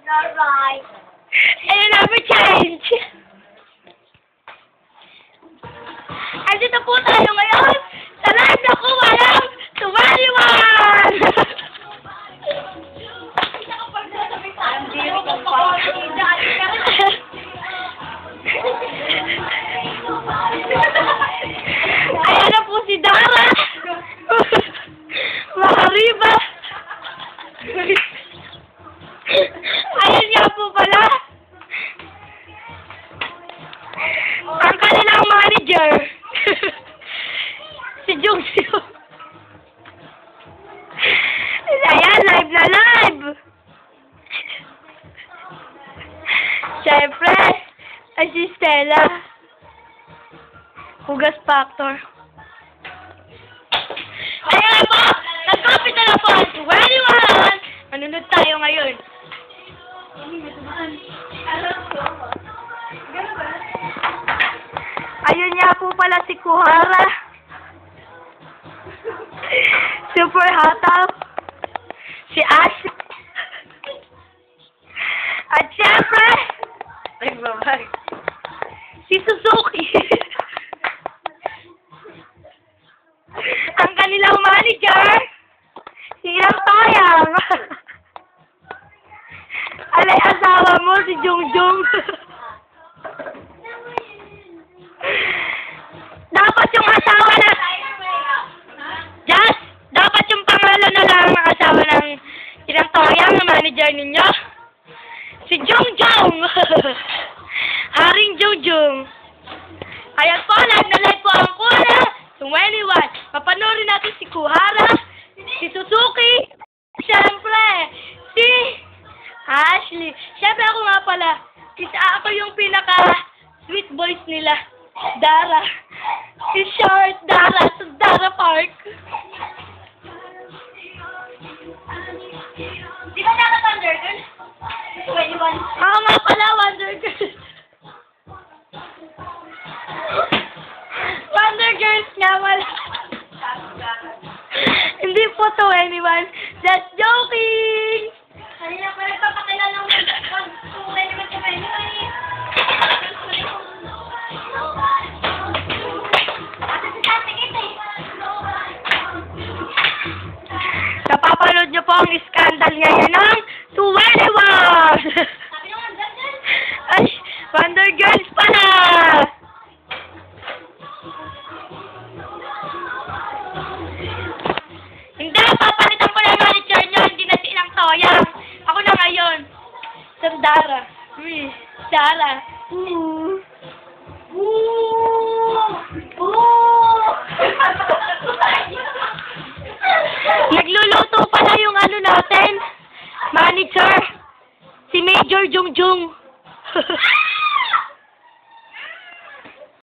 Alright. Ayun na, may change. Andito po tayo ngayon sa live na kuwalang tumaliwan! Ayan na po si Dara! Makariba! Ayun nga po pala! Ang kanilang manager! Si Jungsio! Ayan, live na live! Siyempre, ay si Stella. Hugas Factor. Ayan po! Nag-copy na po ang 21! Manunod tayo ngayon. Ayun nga po pala si Kuhara. Super hataw. Si Ash. At syempre, nagbabag. Si Suzuki. Ang kanilang manager, si Irang Tayang. Alay, asawa mo, si Jungjung. Dapat yung asawa na... Just, dapat yung pangalan na lang ang asawa ng Irang Tayang, na manager ninyo. Si Jungjung. Haring Jungjung. Ayan po, live na live po ang Kuwala 21. Papanoorin natin si Kuhara, si Suzuki, siyempre, si Ashley. Siyempre ako nga pala, ako yung pinaka-sweet boys nila. Dara. Si Short Dara sa Dara Park. Di ba dapat Wonder Girl? 21. Ako nga pala, Wonder Girls. Wonder Girls nga wala. Hindi po to anyone. Just joking! Kanina pa nagpapakilala ng 21 sa kanila. Napapanood niyo po ang scandal ngayon ng 21! Sabi ng Wonder Girl. Ay, Wonder Girls pala! Hindi, papalitan ko na manager niyo, hindi na si Irang Tayang. Ako na ngayon. Sa Dara. Dara. Nagluluto pala yung ano natin, manager, si Major Jungjung.